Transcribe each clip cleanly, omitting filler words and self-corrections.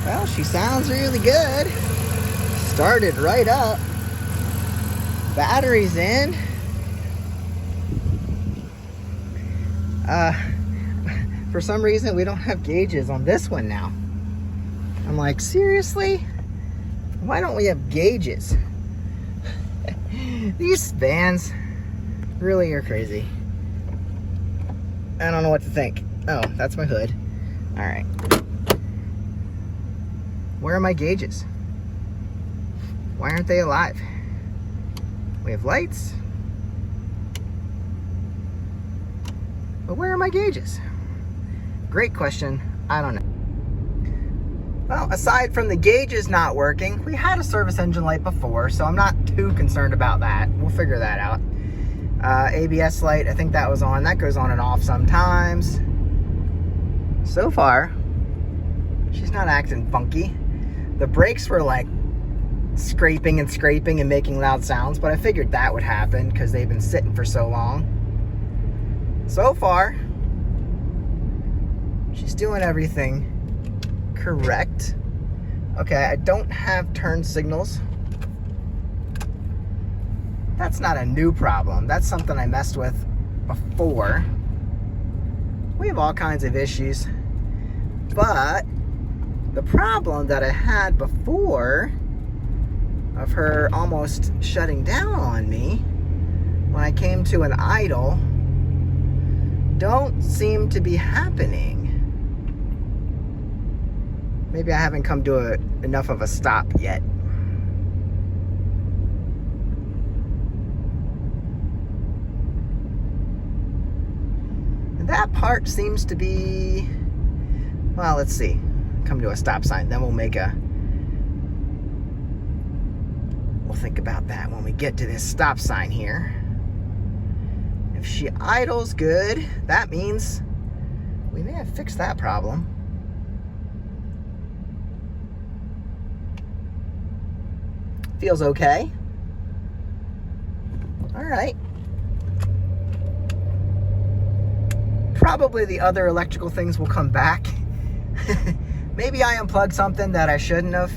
Well, she sounds really good. Started right up. Battery's in. For some reason, we don't have gauges on this one now. I'm like, seriously? Why don't we have gauges? These vans really are crazy. I don't know what to think. Oh, that's my hood. All right. Where are my gauges? Why aren't they alive? We have lights. But where are my gauges? Great question. I don't know. Well, aside from the gauges not working, we had a service engine light before, so I'm not too concerned about that. We'll figure that out. ABS light, I think that was on. That goes on and off sometimes. So far, she's not acting funky. The brakes were like scraping and making loud sounds, but I figured that would happen because they've been sitting for so long. So far, she's doing everything correct. Okay, I don't have turn signals. That's not a new problem. That's something I messed with before. We have all kinds of issues. But the problem that I had before of her almost shutting down on me when I came to an idle don't seem to be happening. Maybe I haven't come to enough of a stop yet. And that part seems to be, well, let's see. Come to a stop sign, then we'll think about that when we get to this stop sign here. If she idles good, that means we may have fixed that problem. Feels okay. All right. Probably the other electrical things will come back. Maybe I unplugged something that I shouldn't have.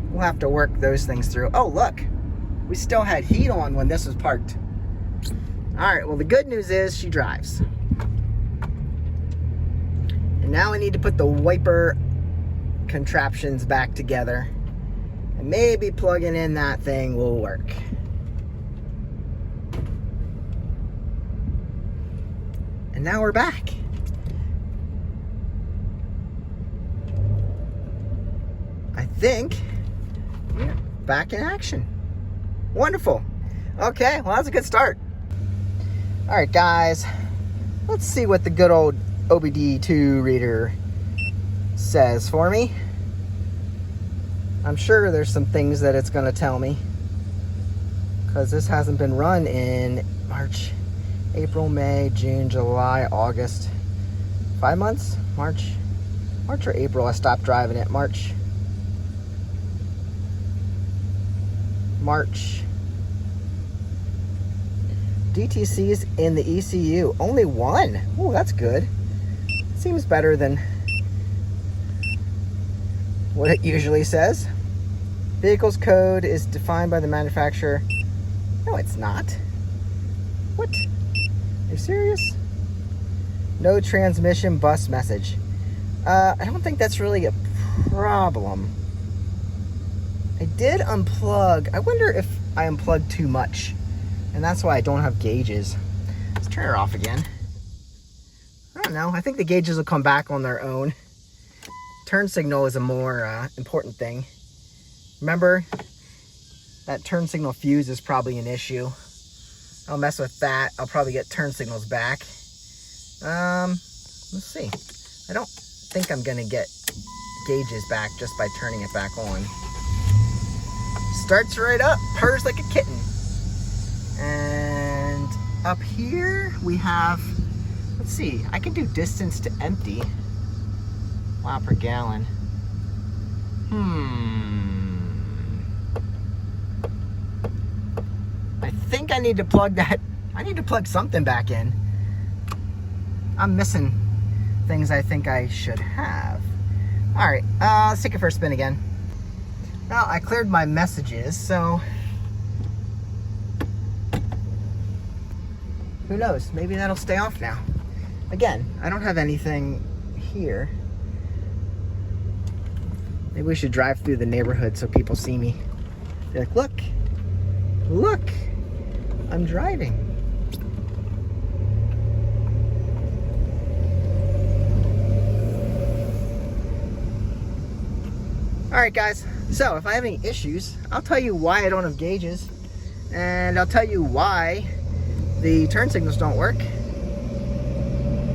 We'll have to work those things through. Oh, look. We still had heat on when this was parked. All right, well, the good news is she drives. And now I need to put the wiper contraptions back together. And maybe plugging in that thing will work. And now we're back. I think we're back in action. Wonderful. Okay, well, that's a good start. All right, guys. Let's see what the good old OBD2 reader says for me. I'm sure there's some things that it's going to tell me, because this hasn't been run in March, April, May, June, July, August. 5 months? March or April I stopped driving it. March. DTC's in the ECU. Only one. Oh, that's good. Seems better than what it usually says. Vehicle's code is defined by the manufacturer. No, it's not. What? Are you serious? No transmission bus message. I don't think that's really a problem. I did unplug. I wonder if I unplugged too much, and that's why I don't have gauges. Let's turn her off again. I don't know. I think the gauges will come back on their own. Turn signal is a more important thing. Remember, that turn signal fuse is probably an issue. I'll mess with that. I'll probably get turn signals back. Let's see. I don't think I'm gonna get gauges back just by turning it back on. Starts right up, purrs like a kitten. And up here we have, let's see, I can do distance to empty. Wow, per gallon. I think I need to plug that. I need to plug something back in. I'm missing things I think I should have. All right, let's take it for a spin again. Well, I cleared my messages, so who knows? Maybe that'll stay off now. Again, I don't have anything here. Maybe we should drive through the neighborhood so people see me. They're like, look, look, I'm driving. All right, guys, so if I have any issues, I'll tell you why I don't have gauges, and I'll tell you why the turn signals don't work.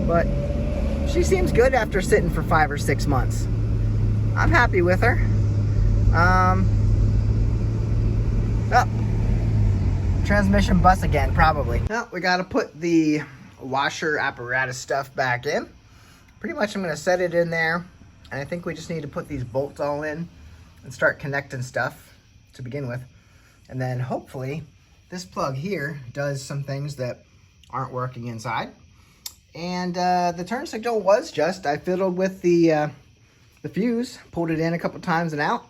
But she seems good after sitting for 5 or 6 months. I'm happy with her. Transmission bus again, probably. Well, we gotta put the washer apparatus stuff back in. Pretty much I'm gonna set it in there, and I think we just need to put these bolts all in and start connecting stuff to begin with. And then hopefully this plug here does some things that aren't working inside. And the turn signal was just, I fiddled with the fuse, pulled it in a couple times and out,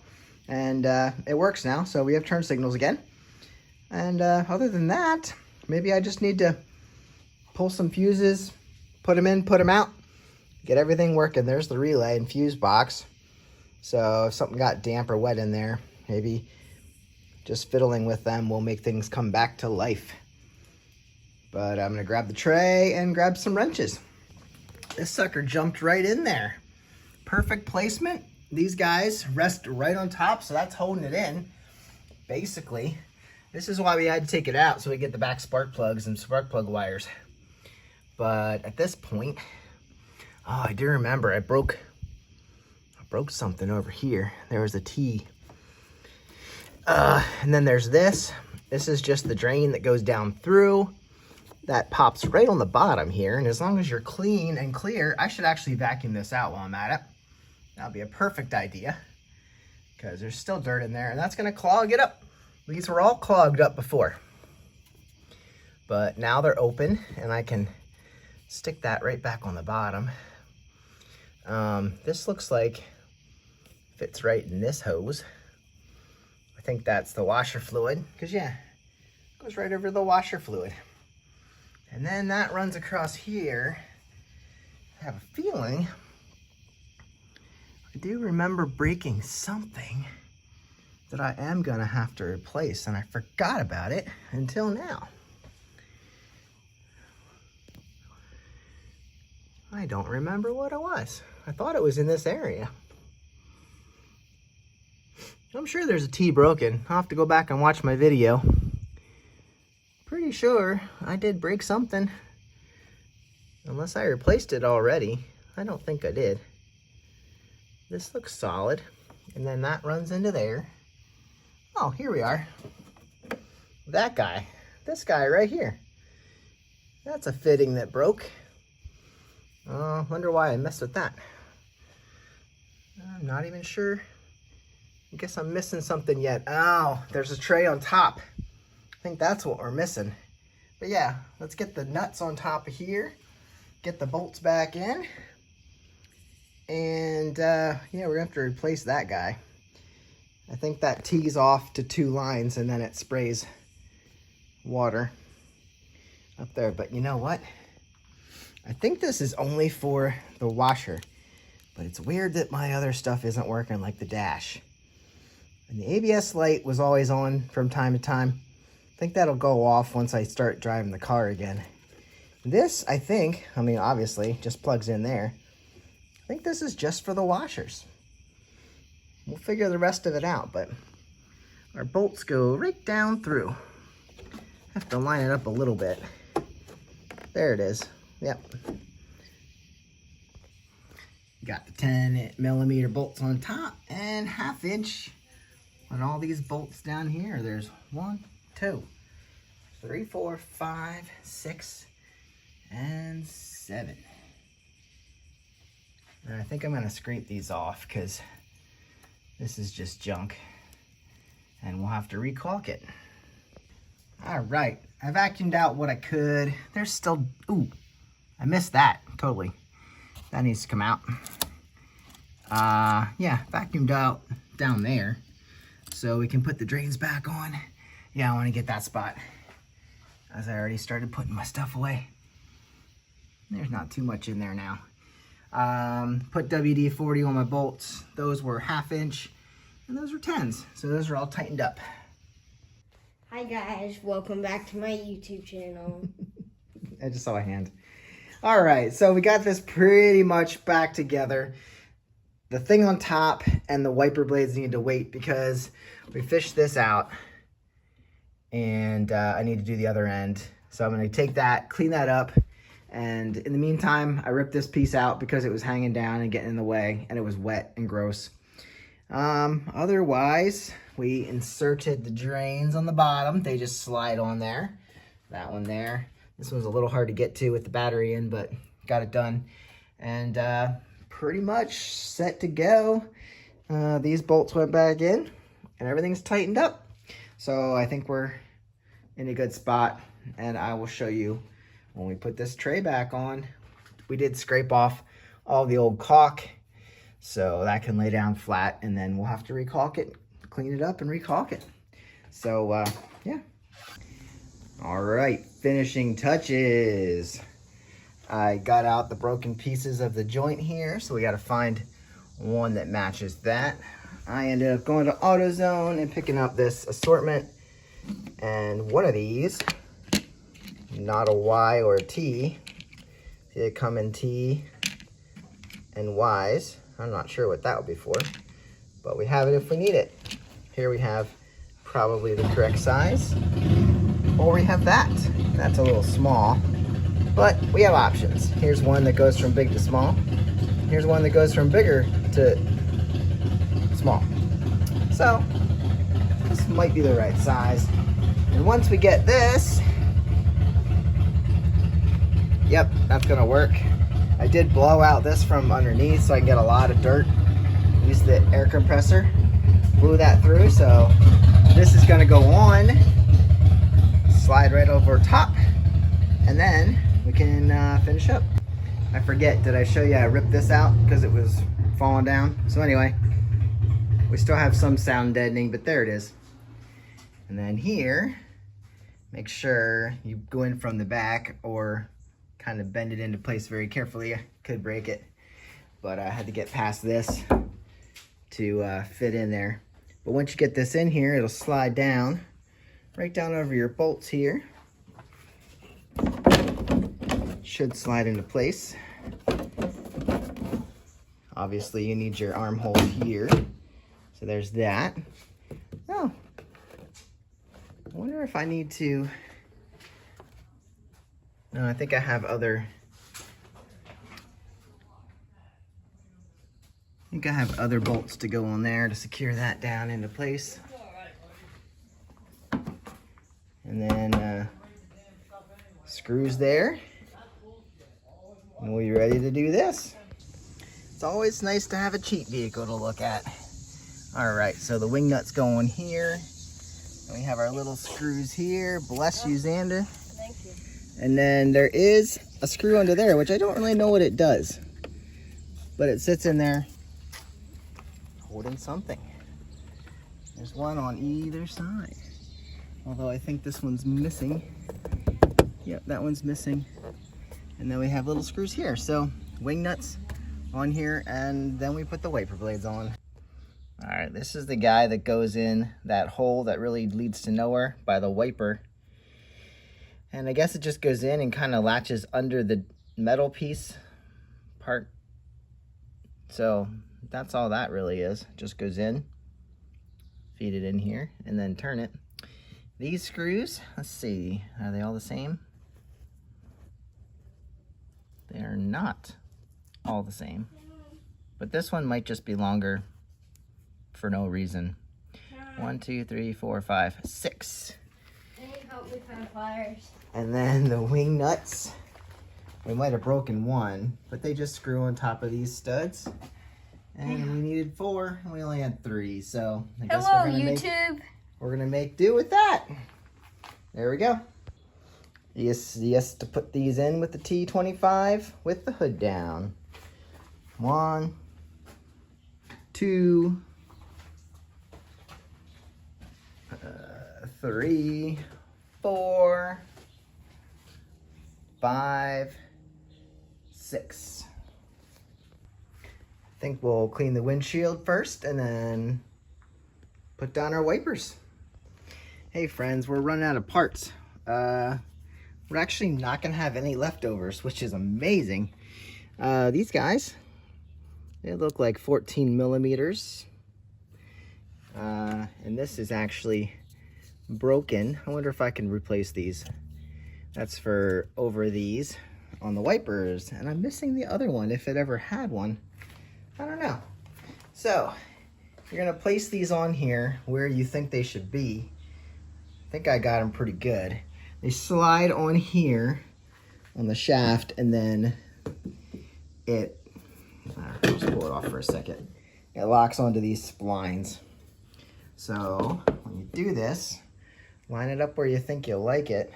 and it works now. So we have turn signals again. And other than that, maybe I just need to pull some fuses, put them in, put them out, get everything working. There's the relay and fuse box. So if something got damp or wet in there, maybe just fiddling with them will make things come back to life. But I'm gonna grab the tray and grab some wrenches. This sucker jumped right in there. Perfect placement. These guys rest right on top, so that's holding it in, basically. This is why we had to take it out, so we get the back spark plugs and spark plug wires. But at this point, oh, I do remember I broke something over here. There was a T. And then there's this. This is just the drain that goes down through. That pops right on the bottom here, and as long as you're clean and clear, I should actually vacuum this out while I'm at it. That'll be a perfect idea, because there's still dirt in there, and that's gonna clog it up. These were all clogged up before, but now they're open, and I can stick that right back on the bottom. This looks like fits right in this hose. I think that's the washer fluid, because yeah, it goes right over the washer fluid. And then that runs across here. I have a feeling, I do remember breaking something that I am gonna have to replace, and I forgot about it until now. I don't remember what it was. I thought it was in this area. I'm sure there's a T broken. I'll have to go back and watch my video. Pretty sure I did break something. Unless I replaced it already. I don't think I did. This looks solid. And then that runs into there. Oh, here we are. That guy. This guy right here. That's a fitting that broke. Wonder why I messed with that. I'm not even sure. I guess I'm missing something yet. Oh, there's a tray on top. I think that's what we're missing. But yeah, let's get the nuts on top of here. Get the bolts back in. And yeah, we're gonna have to replace that guy. I think that tees off to 2 lines and then it sprays water up there. But you know what? I think this is only for the washer. But it's weird that my other stuff isn't working, like the dash. And the ABS light was always on from time to time. I think that'll go off once I start driving the car again. This, I think, I mean, obviously, just plugs in there. I think this is just for the washers. We'll figure the rest of it out, but our bolts go right down through. Have to line it up a little bit. There it is. Yep. Got the 10mm bolts on top and 1/2 inch on all these bolts down here. There's 1, 2, 3, 4, 5, 6, and 7. And I think I'm gonna scrape these off because this is just junk and we'll have to re-caulk it. All right, I vacuumed out what I could. There's still, ooh, I missed that, totally. That needs to come out. Yeah, vacuumed out down there. So we can put the drains back on. Yeah, I want to get that spot, as I already started putting my stuff away. There's not too much in there now. Put WD-40 on my bolts. Those were 1/2 inch and those were 10s. So those are all tightened up. Hi guys, welcome back to my YouTube channel. I just saw a hand. All right, so we got this pretty much back together. The thing on top and the wiper blades need to wait because we fished this out and I need to do the other end. So I'm gonna take that, clean that up, and in the meantime, I ripped this piece out because it was hanging down and getting in the way and it was wet and gross. Otherwise, we inserted the drains on the bottom. They just slide on there. That one there. This one's a little hard to get to with the battery in, but got it done. And pretty much set to go. These bolts went back in and everything's tightened up. So I think we're in a good spot, and I will show you when we put this tray back on. We did scrape off all the old caulk, so that can lay down flat, and then we'll have to recaulk it, clean it up and recaulk it. So yeah. All right, finishing touches. I got out the broken pieces of the joint here, so we got to find one that matches that. I ended up going to AutoZone and picking up this assortment, and one of these, not a Y or a T, they come in T and Ys. I'm not sure what that would be for, but we have it if we need it. Here we have probably the correct size, or we have that. That's a little small, but we have options. Here's one that goes from big to small. Here's one that goes from bigger to small. So this might be the right size. And once we get this, yep, that's gonna work. I did blow out this from underneath so I can get a lot of dirt. Use the air compressor, blew that through, so this is gonna go on, slide right over top, and then we can finish up. I forget, did I show you I ripped this out because it was falling down? So anyway, we still have some sound deadening, but there it is. And then here, make sure you go in from the back or kind of bend it into place very carefully. I could break it, but I had to get past this to fit in there. But once you get this in here, it'll slide down, right down over your bolts here. Should slide into place. Obviously you need your armhole here. So there's that. Oh, I wonder if I need to, no, I think I have other, bolts to go on there to secure that down into place. And then screws there. And we're ready to do this. It's always nice to have a cheap vehicle to look at. All right, so the wing nut's going here. And we have our little screws here. Bless you, Xander. Thank you. And then there is a screw under there, which I don't really know what it does. But it sits in there holding something. There's one on either side. Although I think this one's missing. Yep, that one's missing. And then we have little screws here. So wing nuts on here, and then we put the wiper blades on. All right, this is the guy that goes in that hole that really leads to nowhere by the wiper. And I guess it just goes in and kind of latches under the metal piece part. So that's all that really is. Just goes in, feed it in here, and then turn it. These screws, let's see, are they all the same? They are not all the same. But this one might just be longer for no reason. 1, 2, 3, 4, 5, 6. I need help with my pliers. And then the wing nuts, we might have broken one, but they just screw on top of these studs. And we needed 4, and we only had 3, so I guess we're gonna make do with that. There we go. Yes, to put these in with the T25 with the hood down. 1, 2, 3, 4, 5, 6. I think we'll clean the windshield first and then put down our wipers. Hey friends, we're running out of parts. We're actually not gonna have any leftovers, which is amazing. These guys, they look like 14 millimeters. And this is actually broken. I wonder if I can replace these. That's for over these on the wipers. And I'm missing the other one, if it ever had one. I don't know. So, you're gonna place these on here where you think they should be. I think I got them pretty good. They slide on here on the shaft, and then let's pull it off for a second. It locks onto these splines. So when you do this, line it up where you think you'll like it,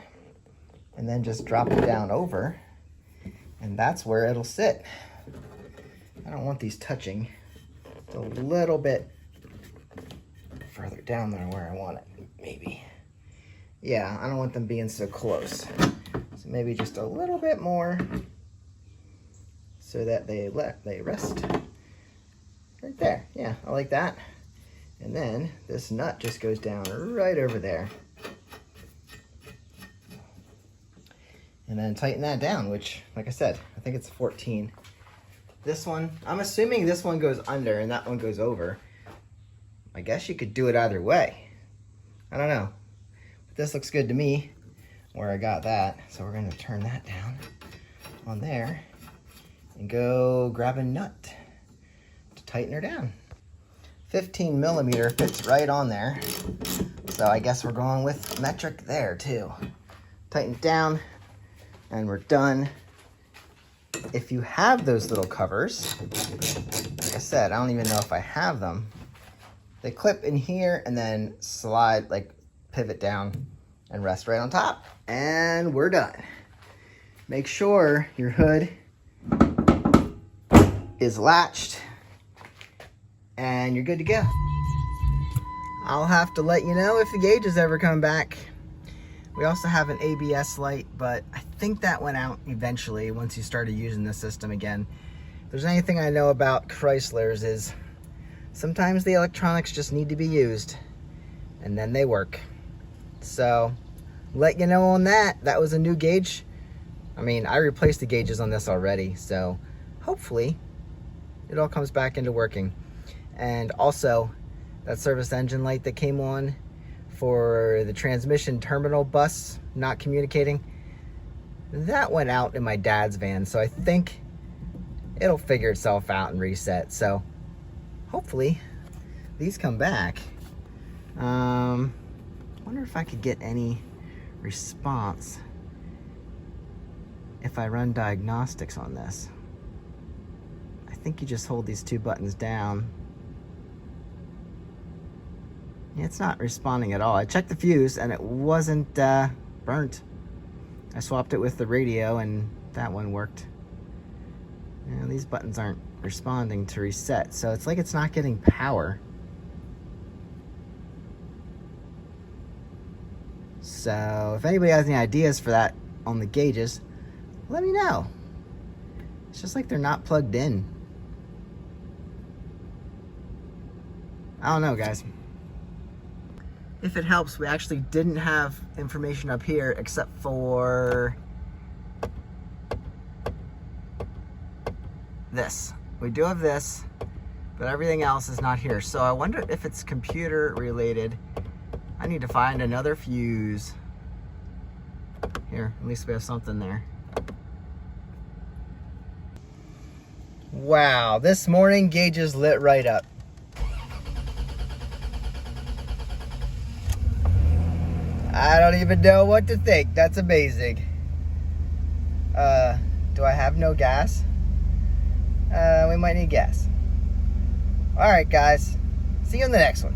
and then just drop it down over, and that's where it'll sit. I don't want these touching. It's a little bit further down than where I want it, maybe. Yeah, I don't want them being so close. So maybe just a little bit more so that they rest right there. Yeah, I like that. And then this nut just goes down right over there. And then tighten that down, which, like I said, I think it's 14. This one, I'm assuming this one goes under and that one goes over. I guess you could do it either way. I don't know. But this looks good to me, where I got that. So we're gonna turn that down on there and go grab a nut to tighten her down. 15 millimeter fits right on there. So I guess we're going with metric there too. Tighten it down and we're done. If you have those little covers, like I said, I don't even know if I have them. They clip in here and then slide, like pivot down and rest right on top. And we're done. Make sure your hood is latched and you're good to go. I'll have to let you know if the gauges ever come back. We also have an ABS light, but I think that went out eventually once you started using the system again. If there's anything I know about Chryslers is sometimes the electronics just need to be used and then they work. So let you know on that. That was a new gauge. I mean, I replaced the gauges on this already, so hopefully it all comes back into working. And also that service engine light that came on for the transmission terminal bus not communicating, that went out in my dad's van, so I think it'll figure itself out and reset. So hopefully these come back. Wonder if I could get any response if I run diagnostics on this. I think you just hold these two buttons down. Yeah, it's not responding at all. I checked the fuse and it wasn't burnt. I swapped it with the radio and that one worked. And these buttons aren't responding to reset, so it's like it's not getting power. So if anybody has any ideas for that on the gauges, let me know. It's just like they're not plugged in. I don't know, guys. If it helps, we actually didn't have information up here except for this. We do have this, but everything else is not here. So I wonder if it's computer related. I need to find another fuse. Here, at least we have something there. Wow, this morning gauges lit right up. I don't even know what to think. That's amazing. Do I have no gas? We might need gas. All right, guys. See you in the next one.